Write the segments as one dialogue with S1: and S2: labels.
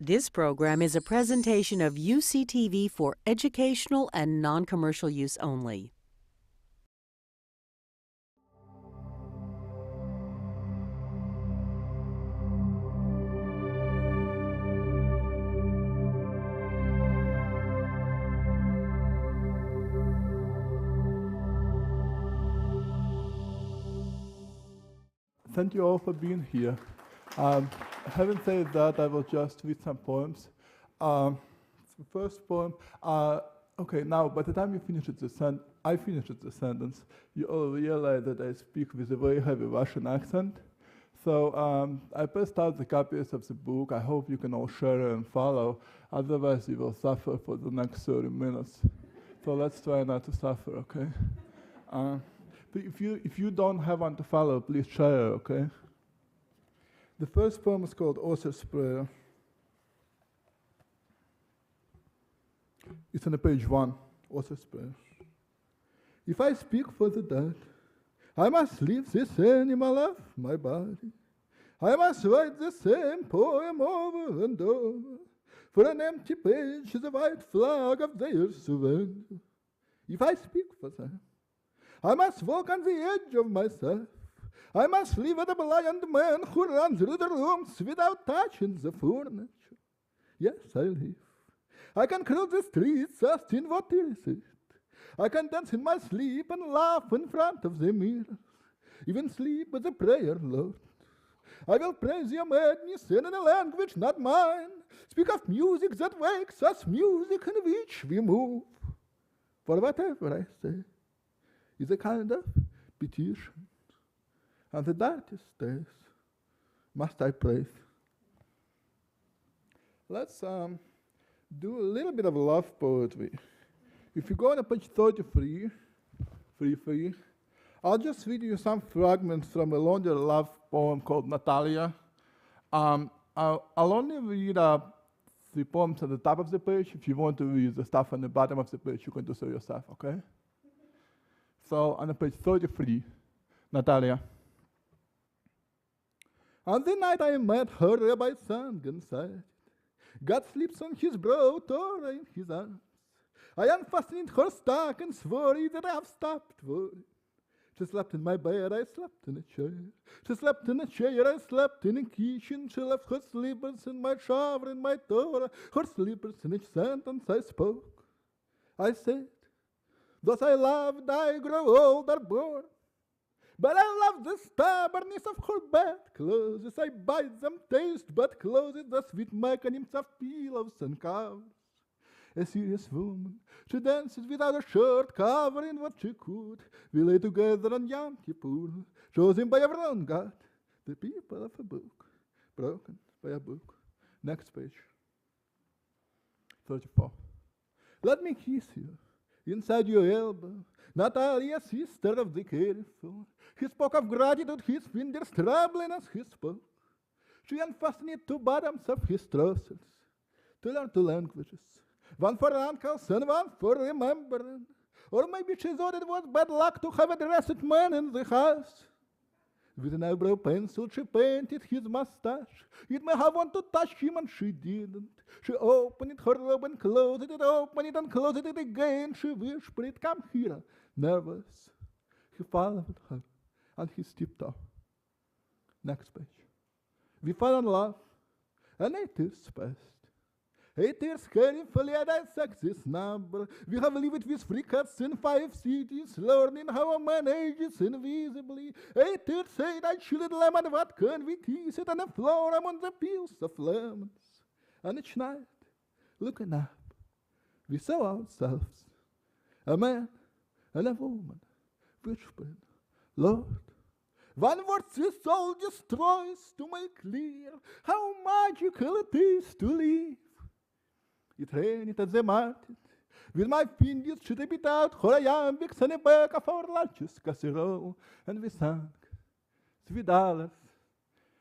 S1: This program is a presentation of UCTV for educational and non-commercial use only.
S2: Thank you all for being here. Having said that, I will just read some poems. The first poem, okay, now by the time you finish I finished the sentence, you all realize that I speak with a very heavy Russian accent. So I passed out the copies of the book. I hope you can all share and follow. Otherwise, you will suffer for the next 30 minutes. So let's try not to suffer, okay? If you don't have one to follow, please share, okay? The first poem is called Author's Prayer. It's on page 1, Author's Prayer. If I speak for the dead, I must leave this animal of my body. I must write the same poem over and over. For an empty page is a white flag of their surrender. If I speak for them, I must walk on the edge of myself. I must live as a blind man who runs through the rooms without touching the furniture. Yes, I live. I can cross the streets asking what is it. I can dance in my sleep and laugh in front of the mirror. Even sleep is a prayer, Lord. I will praise your madness in a language not mine. Speak of music that wakes us, music in which we move. For whatever I say is a kind of petition. And the darkest days must I praise. Let's do a little bit of love poetry. If you go on page 33, I'll just read you some fragments from a longer love poem called Natalia. I'll only read the poems at the top of the page. If you want to read the stuff on the bottom of the page, you can do so yourself, okay? So on page 33, Natalia. On the night I met her, Rabbi sang and said, God sleeps on his broad Torah in his arms. I unfastened her stockings, worried that I have stopped worrying. She slept in my bed, I slept in a chair. She slept in a chair, I slept in a kitchen. She left her slippers in my shower, in my Torah, her slippers in each sentence I spoke. I said, thus I loved, I grow old or born. But I love the stubbornness of her bed clothes. I bite them, taste but clothes, the sweet mechanisms of pillows and covers. A serious woman, she dances without a shirt, covering what she could. We lay together on Yom Kippur, chosen by our own God, the people of a book, broken by a book. Next page. 34. Let me kiss you inside your elbow, Natalia, sister of the careful. He spoke of gratitude, his fingers trembling as he spoke. She unfastened two bottoms of his trousers to learn two languages. One for uncles and one for remembering. Or maybe she thought it was bad luck to have a dressed man in the house. With an eyebrow pencil she painted his mustache. It may have wanted to touch him and she didn't. She opened her robe and closed it, opened it and closed it again. She whispered, come here, nervous. He followed her on his tiptoe. Next page. We fell in love, and 8 years passed. 8 years carefully I dissect this number. We have lived with 3 cats in 5 cities, learning how a man ages invisibly. 8 years, 8 I chilled lemon, what can we kiss it on the floor among the peels of lemons. And each night, looking up, we saw ourselves, a man and a woman, whispering, Lord, one word this soul destroys to make clear how magical it is to live. It rained at the market. With my fingers she ripped out her iambics and a back of our largest casserole, and we sang, $3.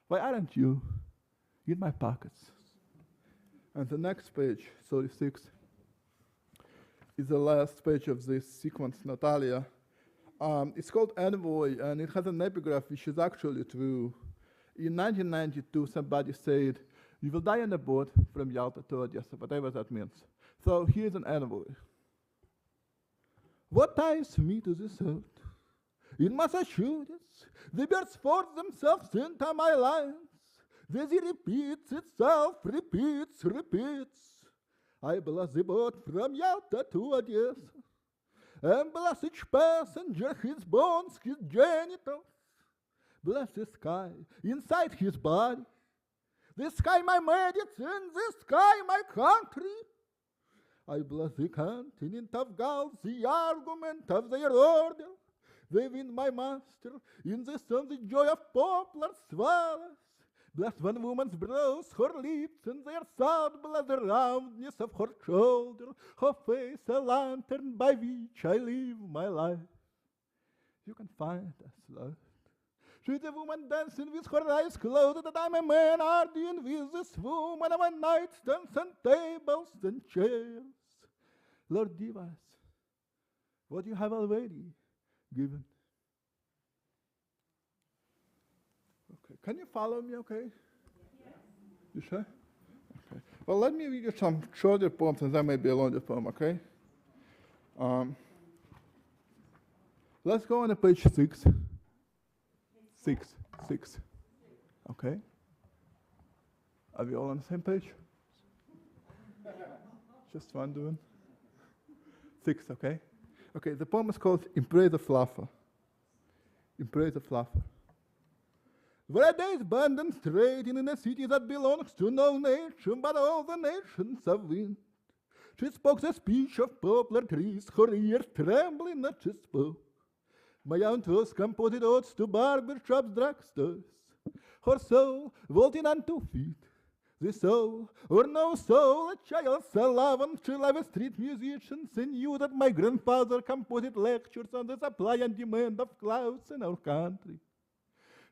S2: Why aren't you in my pockets? And the next page, 36, is the last page of this sequence, Natalia. It's called Envoy, and it has an epigraph which is actually true. In 1992, somebody said, You will die on the boat from Yalta to Odessa, whatever that means. So here's an envoy. What ties me to this earth? In Massachusetts, the birds force themselves into my lines. The sea repeats itself, repeats. I bless the boat from Yalta to Odessa, and bless each passenger, his bones, his genitals. Bless the sky inside his body. The sky my medicine, the sky my country. I bless the continent of Gauls, the argument of their order. They win my master in the sun, the joy of poplar swallows. Bless one woman's brows, her lips, and their sound. Bless the roundness of her shoulder, her face a lantern by which I live my life. You can find us lost. She's a woman dancing with her eyes closed, that I'm a man arguing with this woman of nightstands and tables and chairs. Lord, give us what you have already given. Okay, can you follow me, okay? Yes. You sure? Okay. Well, let me read you some shorter poems and then maybe a longer poem, okay? Let's go on to page 6. 6. Okay? Are we all on the same page? Just wondering. 6, okay? Okay, the poem is called Impro the fluffer. Impro the fluffer. Where a day's abandoned straight in a city that belongs to no nation but all the nations of wind. She spoke the speech of poplar trees, her ears trembling as she spoke. My aunt was composed odes to barber shops, drugstores. Her soul vaulting on 2 feet. The soul, or no soul, a child so loving, she loved street musicians and knew that my grandfather composed lectures on the supply and demand of clouds in our country.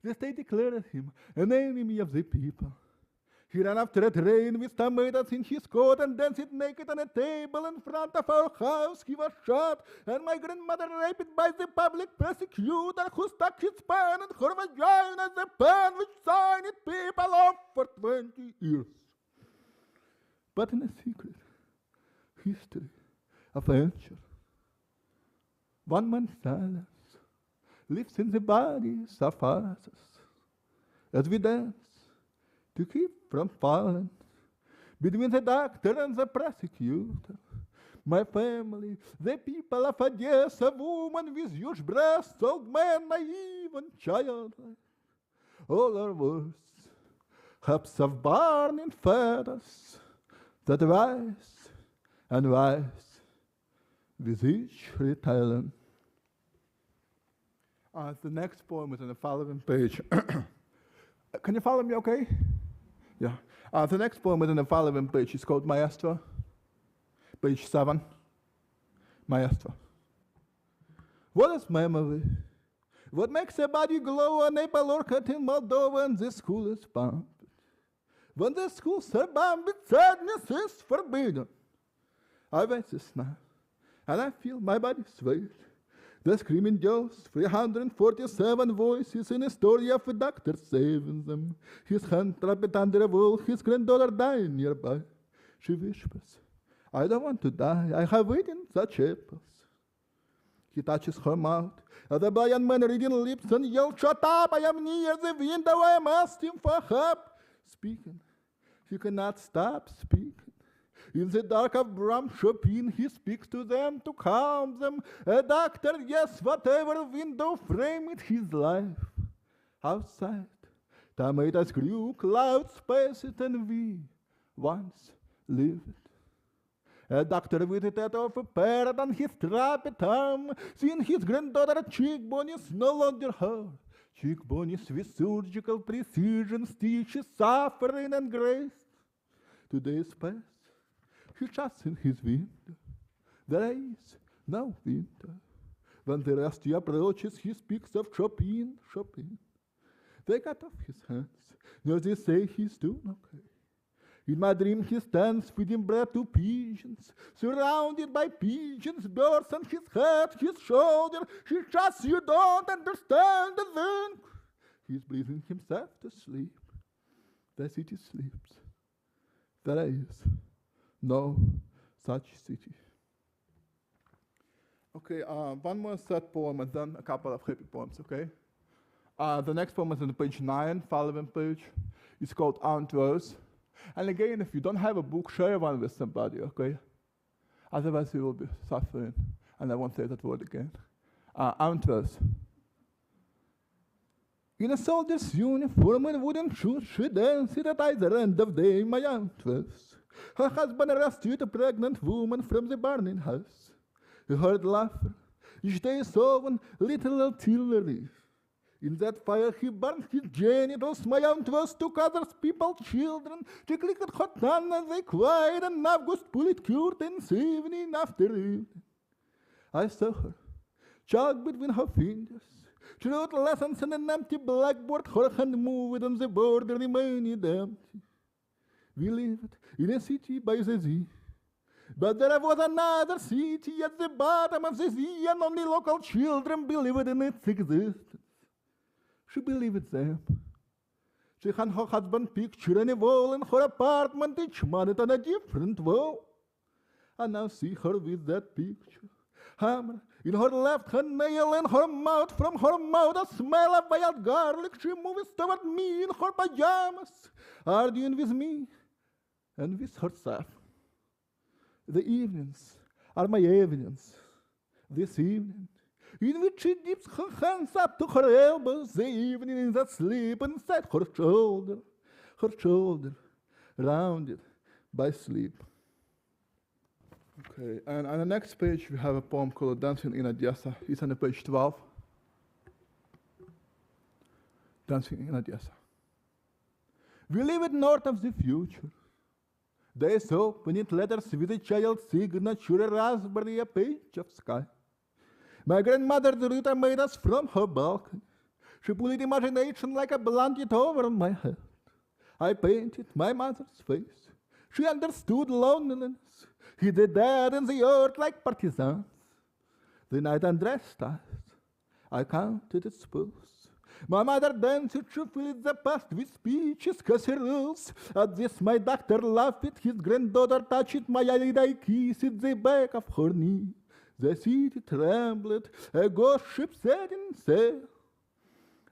S2: The state declared him an enemy of the people. He ran after a train with tomatoes in his coat and danced naked on a table in front of our house. He was shot, and my grandmother raped by the public prosecutor who stuck his pen in her vagina, the pen which signed people off for 20 years. But in a secret history of anger, one man's silence lives in the bodies of others as we dance to keep from falling between the doctor and the prosecutor. My family, the people of Odessa, woman with huge breasts, old man, naive and childlike. All our words, hubs of burning feathers that rise and rise with each retelling. The next poem is on the following page. Can you follow me okay? Yeah. The next poem is on the following page. It's called Maestro. Page 7. Maestro. What is memory? What makes a body glow, an apple orchid in Moldova, and the school is pumped? When the schools are bombed, sadness is forbidden. I wait this now, and I feel my body sway. The screaming girls, 347 voices in a story of a doctor saving them. His hand trapped under a wall, his granddaughter dying nearby. She whispers, I don't want to die, I have eaten such apples. He touches her mouth, as a blind man reading lips and yells, shut up, I am near the window, I am asking for help. Speaking, he cannot stop speaking. In the dark of Bram Chopin, he speaks to them to calm them. A doctor, yes, whatever window framed his life. Outside, tomatoes grew, clouds passed, and we once lived. A doctor with a tattoo of a parrot on his strapped arm, seeing his granddaughter cheekbones no longer her. Cheekbones with surgical precision, stitches suffering and grace. Today's past. He shuts in his window. There is no winter. When the rusty approaches, he speaks of Chopin. They cut off his hands. Now they say he's doing okay. In my dream, he stands feeding bread to pigeons, surrounded by pigeons, birds on his head, his shoulder. He just, you don't understand the thing. He's breathing himself to sleep. The city sleeps. There is no such city. Okay, one more sad poem and then a couple of happy poems, okay? The next poem is on page 9, following page. It's called Anres. And again, if you don't have a book, share one with somebody, okay? Otherwise you will be suffering. And I won't say that word again. Anres. In a soldier's uniform and wooden shoes, she danced at either end of day, my Anres. Her husband rescued a pregnant woman from the burning house. He heard laughter. Each day saw one little artillery. In that fire he burned his genitals. My aunt was took others people's children. She clicked hot on as they cried, and August pulled curtains evening after evening. I saw her, chalk between her fingers. She wrote lessons on an empty blackboard. Her hand moved on the board, remaining empty. We lived in a city by the sea. But there was another city at the bottom of the sea, and only local children believed in its existence. She believed them. She had her husband's picture on a wall in her apartment, each month on a different wall. And now see her with that picture. Hammer in her left hand, nail in her mouth, from her mouth a smell of wild garlic. She moves toward me in her pajamas, arguing with me and with herself. The evenings are my evenings. This evening, in which she dips her hands up to her elbows, the evening is asleep inside her shoulder rounded by sleep. Okay, and on the next page we have a poem called Dancing in Odessa. It's on page 12. Dancing in Odessa. We live north of the future. Days open letters with a child's signature, a raspberry, a page of sky. My grandmother's Rita made us from her balcony. She pulled imagination like a blanket over my head. I painted my mother's face. She understood loneliness. He did that in the earth like partisans. The night undressed us. I counted its pulse. My mother danced to fill the past with speeches, casseroles. At this my doctor laughed. His granddaughter touched my eyelid. I kissed the back of her knee. The city trembled. A ghost ship set in sail.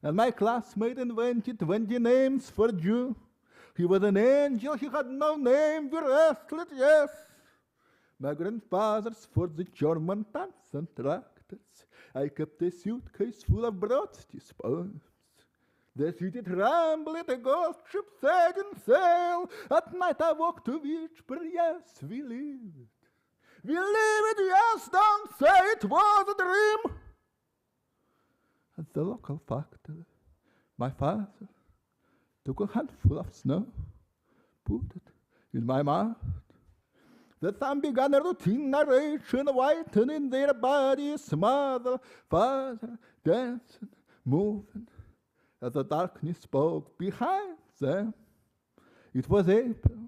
S2: And my classmate invented 20 names for Jew. He was an angel. He had no name. We wrestled, yes. My grandfather's for the German tanks and tractors. I kept a suitcase full of Brodsky's poems. The city trembled, a ghost ship set in sail. At night I walked to Witchburg, yes, we lived. We lived, yes, don't say it was a dream. At the local factory, my father took a handful of snow, put it in my mouth. The son began a routine narration, whitening their bodies, mother, father, dancing, moving, as the darkness spoke behind them. It was April.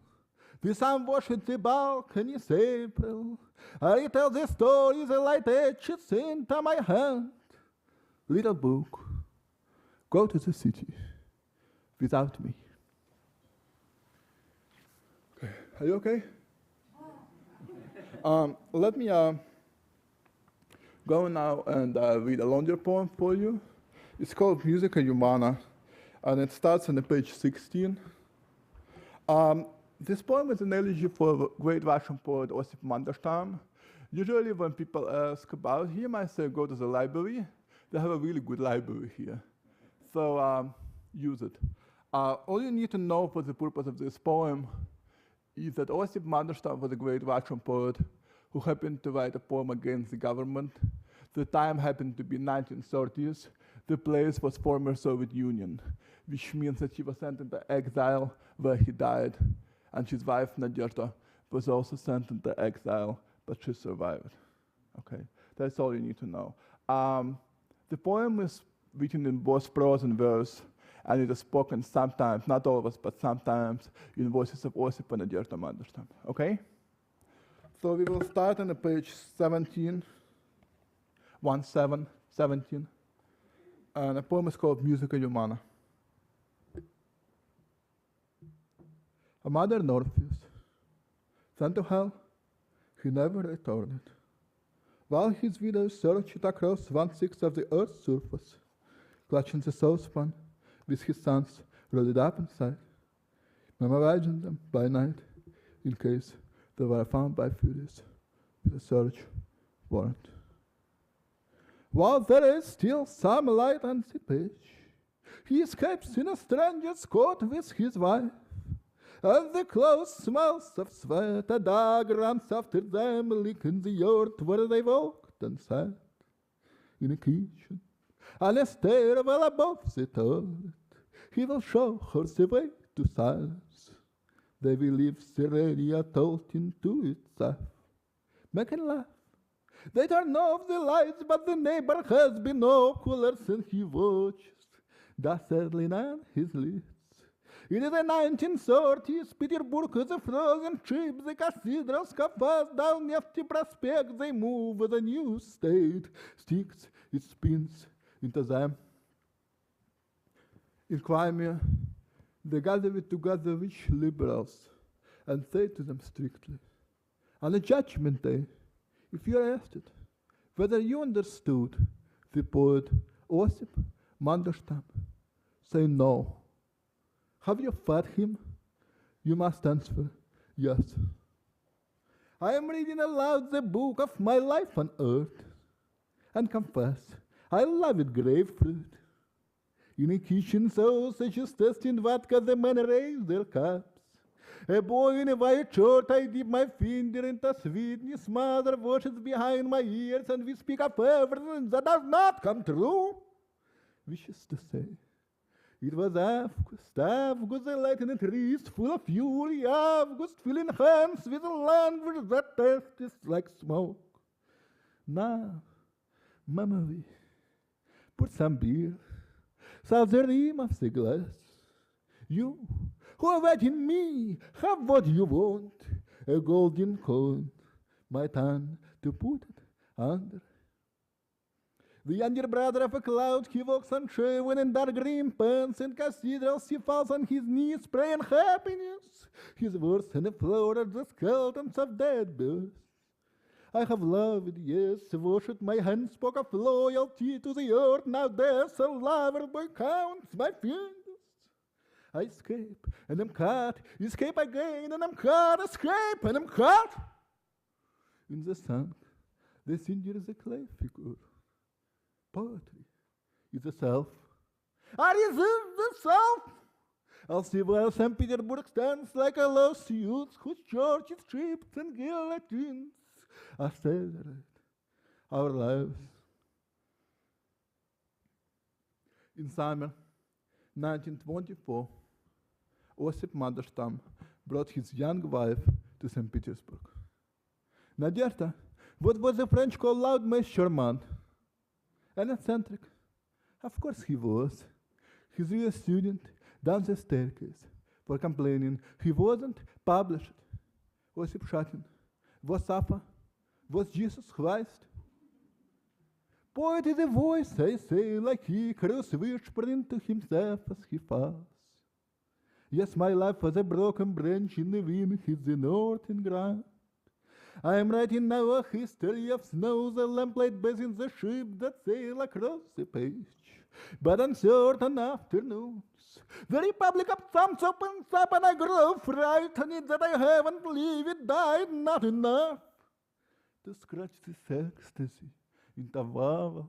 S2: The sun washed the balconies, April. I tell the stories, the light etches into my hand. Little book, go to the city without me. Okay, are you okay? Let me go now and read a longer poem for you. It's called Musica Humana, and it starts on page 16. This poem is an elegy for the great Russian poet Osip Mandelstam. Usually when people ask about him, I say go to the library. They have a really good library here. So use it. All you need to know for the purpose of this poem is that Osip Mandelstam was a great Russian poet who happened to write a poem against the government. The time happened to be 1930s. The place was former Soviet Union, which means that he was sent into exile where he died. And his wife, Nadezhda, was also sent into exile, but she survived. Okay, that's all you need to know. The poem is written in both prose and verse, and it is spoken sometimes, not always, but sometimes, in voices of Osip and Nadezhda Mandelstam. Okay? So we will start on page 17, 17. And the poem is called Musica Humana. A modern Orpheus. Sent to hell, he never returned. While his widow searched across 1/6 of the earth's surface, clutching the saucepan with his sons rolled up inside, Mama imagined them by night in case they were found by Furies with a search warrant. While there is still some light on the page, he escapes in a stranger's coat with his wife, and the close smells of sweat a dog runs after them, licking the earth where they walked and sat. In a kitchen, on a stairwell above the toilet, he will show her the way to silence. They will leave Serenia told into itself, making laugh. They turn off the lights, but the neighbor has binoculars and he watches, dust settling on his lids. It is the 1930s, Petersburg is a frozen ship, the cathedrals cafes down Nevsky Prospect, they move with a new state, sticks, it spins into them. In Crimea, they gather together rich liberals and say to them strictly, on a judgment day, if you are asked whether you understood the poet Osip Mandelstam, say no. Have you fed him? You must answer yes. I am reading aloud the book of my life on earth and confess I love it grapefruit. In a kitchen sausages tasting vodka, the men raise their cups. A boy in a white shirt, I dip my finger into sweetness. Mother washes behind my ears, and we speak of everything that does not come true. Wishes to say, it was August, the lightning trees full of fury, August filling hands with a language that tastes like smoke. Now, memory, put some beer, salve the rim of the glass. You, who are waiting me, have what you want, a golden coin, my tongue to put it under. The younger brother of a cloud, he walks unshaven in dark green pants and cathedrals, he falls on his knees, praying happiness. His words on the floor are the skeletons of dead birds. I have loved, yes, worshipped, my hands spoke of loyalty to the earth, now there's a lover boy counts my fingers. I escape, and I'm caught, escape again, and I'm caught, escape, and I'm caught. In the sun, the singer is a clay figure. Poetry is a self. I resist the self. I'll see where St. Petersburg stands like a lost youth whose church is stripped and guillotines accelerate our lives. In summer 1924, Osip Mandelstam brought his young wife to St. Petersburg. Nadezhda, what was the French called loud mais charmant? An eccentric. Of course he was. His real student down the staircase for complaining he wasn't published. Osip Shatin was Safa, was Jesus Christ. Poet is a voice, I say, like Icarus whispering to himself as he falls. Yes, my life was a broken branch in the wind, hits the northern ground. I am writing now a history of snow, the lamplight bathing the ship that sail across the page. But on certain afternoons, the Republic of Thumbs opens up and I grow frightened that I haven't lived, died, not enough to scratch this ecstasy into vowels.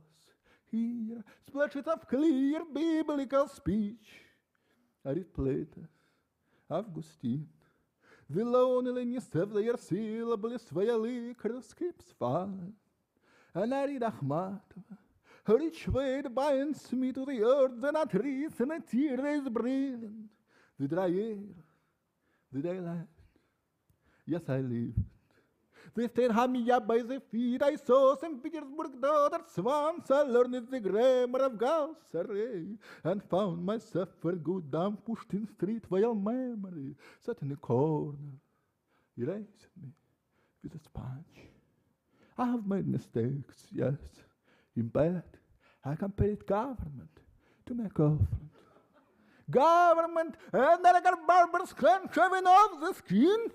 S2: Here, splashes of clear biblical speech. I read later, Augustine. The loneliness of their syllables via skips fallen. And I read Akhmatova. Her each weight binds me to the earth, and a trees and a tear is breathing. The dry air, the daylight. Yes, I lived. They stared me up by the feet. I saw St. Petersburg daughters once. I learned the grammar of Gauss array and found myself for good down pushed in street while memory sat in a corner, erased me with a sponge. I have made mistakes, yes. In bed, I compared government to my girlfriend. government, and the barbers clan shaving off the skin.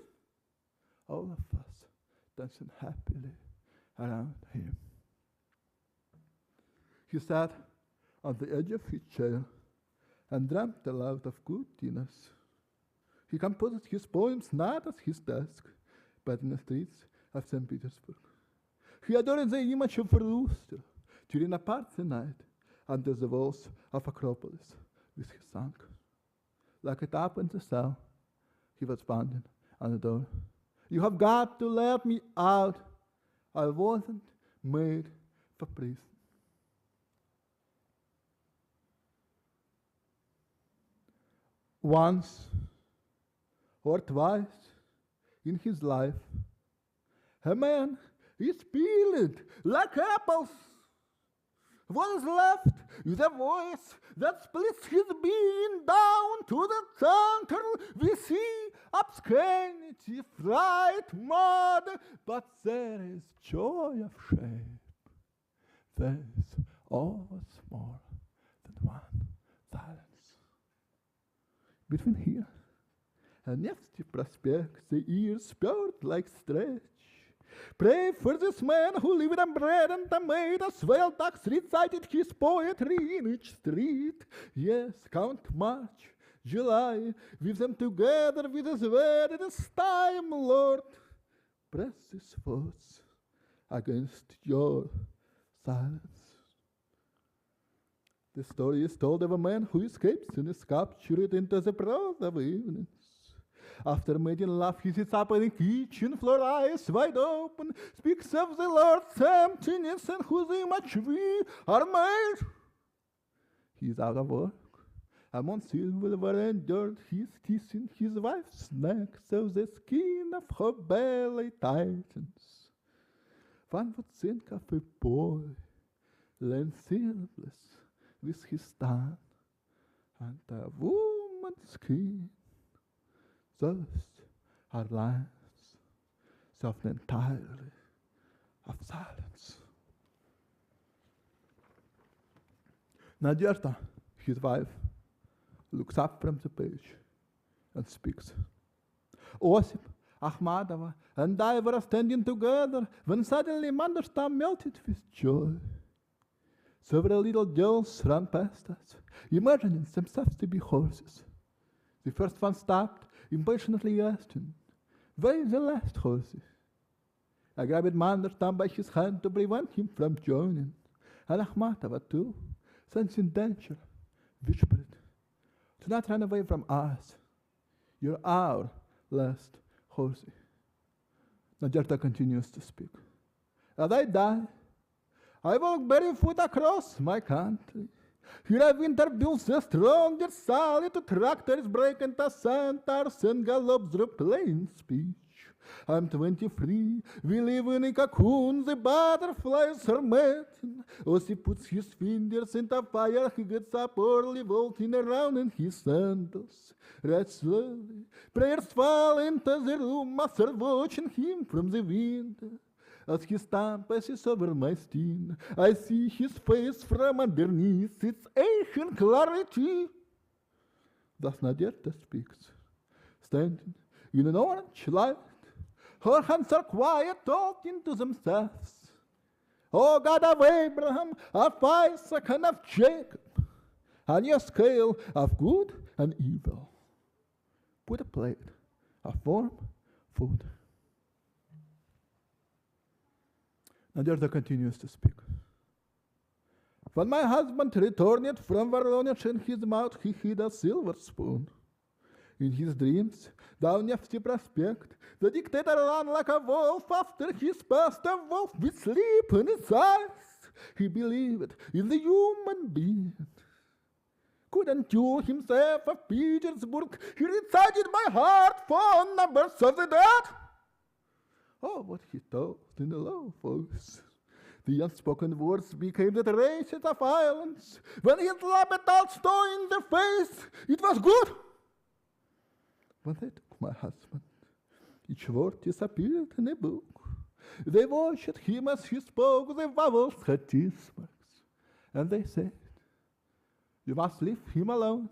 S2: All of us dancing happily around him. He sat on the edge of his chair and dreamt aloud of good dinners. He composed his poems not at his desk, but in the streets of St. Petersburg. He adored the image of a rooster during a party night under the walls of Acropolis with his song. Like a tap in the cell, he was pounding on the door. You have got to let me out. I wasn't made for prison. Once or twice in his life, a man is peeled like apples, was left with a voice that splits his being down to the center. We see obscenity, fright, mud, but there is joy of shape. There's always more than one silence. Between here and Nevsky Prospect, the ears spurt like stretch. Pray for this man who lived on bread and tomatoes, while ducks recited his poetry in each street. Yes, Count March, July, weave them together with his weirdest time, Lord. Press his thoughts against your silence. The story is told of a man who escapes and is captured into the broad of evenings. After making love, he sits up in the kitchen floor, eyes wide open, speaks of the Lord's emptiness and whose image we are made. He is out of work. Among silver and dirt, he is kissing his wife's neck, so the skin of her belly tightens. One would think of a boy lying sleepless with his tongue and a woman's skin. Those are lines soft entirely of silence. Nadezhda, his wife, looks up from the page and speaks. Osip, Akhmatova, and I were standing together when suddenly Mandelstam melted with joy. Several little girls ran past us, imagining themselves to be horses. The first one stopped, impatiently asking, "Where is the last horses?" I grabbed Mandelstam by his hand to prevent him from joining, and Akhmatova too, sensing danger, whispered, "Do not run away from us. You're our last horsey." Nadezhda continues to speak. As I die, I walk barefoot across my country. Here I winter builds the stronger solid, tractors break into centers and gallops through plain speech. I'm 23, we live in a cocoon, the butterflies are mating. Osip puts his fingers in the fire, he gets up early, vaulting around in his sandals. Right slowly, prayers fall into the room, master watching him from the window. As he passes over my skin, I see his face from underneath its ancient clarity. Thus Nadezhda speaks, standing in an orange light. Her hands are quiet, talking to themselves. O God of Abraham, of Isaac, and of Jacob, on your scale of good and evil, put a plate of warm food. Nadezhda continues to speak. When my husband returned from Voronezh, in his mouth he hid a silver spoon. In his dreams, down Nevsky Prospect, the dictator ran like a wolf after his past, a wolf with sleep in his eyes. He believed in the human being. Couldn't you himself of Petersburg, he recited my heart phone numbers of the dead? Oh, what he told in a low voice. The unspoken words became the traces of violence. When he slapped Tolstoy in the face, it was good. When they took my husband, each word disappeared in a book. They watched him as he spoke, the vowels had teeth marks. And they said, "You must leave him alone.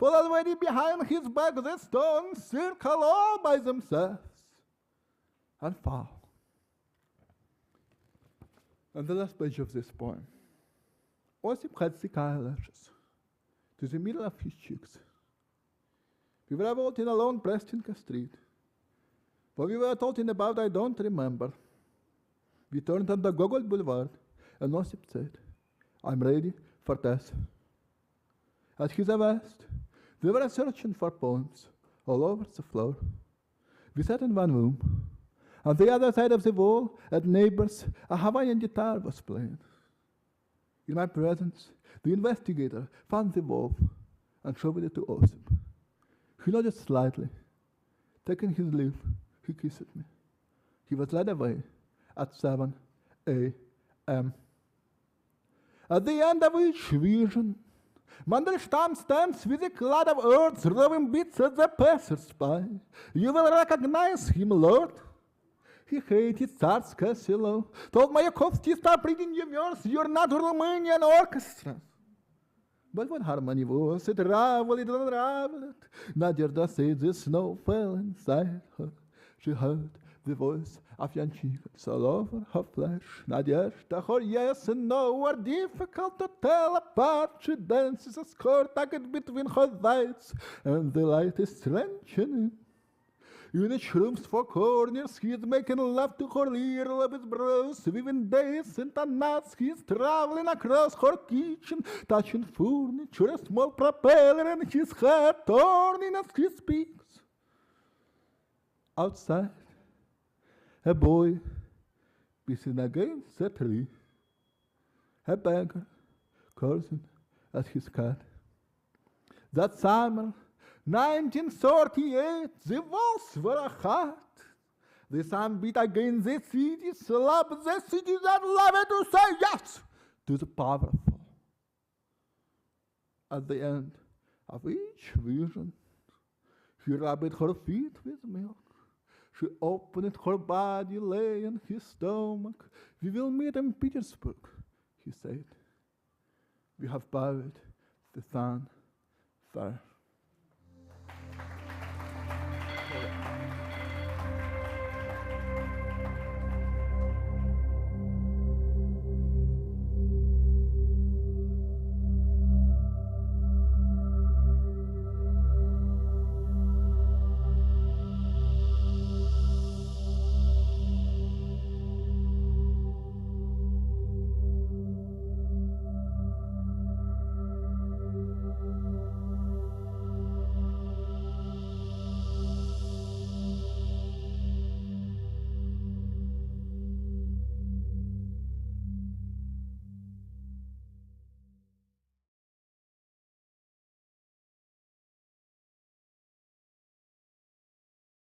S2: for already behind his back the stones circle all by themselves and fall. And the last page of this poem. Osip had thick eyelashes to the middle of his cheeks. We were walking alone Prestonka Street. While we were talking about I don't remember, we turned on the Gogol Boulevard, and Osip said, I'm ready for death. At his arrest, we were searching for poems all over the floor. We sat in one room. On the other side of the wall, at neighbors, a Hawaiian guitar was playing. In my presence, the investigator found the wolf and showed it to Osip. He nodded slightly. Taking his leave, he kissed me. He was led away at 7 a.m. At the end of each vision, Mandelstam stands with a cloud of earth throwing bits at the passers-by. You will recognize him, Lord. He hated Tsarskoye Selo. Told Mayakovsky, stop reading your verse, you're not Romanian orchestra. But when harmony was, it unraveled. Nadezhda said the snow fell inside her. She heard the voice of young chickens all over her flesh. Nadezhda, her yes and no were difficult to tell apart. She dances a skirt tucked between her thighs, and the light is strengthening. In each room's four corners, he is making love to her little of his brows. Weaving days into nights, he is traveling across her kitchen, touching furniture, a small propeller in his hair, turning as he speaks. Outside, a boy pissing against a tree, a beggar cursing at his cat. That summer, 1938, the walls were hot. The sun beat against the city, slapped the city that loved to say yes to the powerful. At the end of each vision, she rubbed her feet with milk. She opened her body, lay on his stomach. We will meet in Petersburg, he said. We have buried the sun there.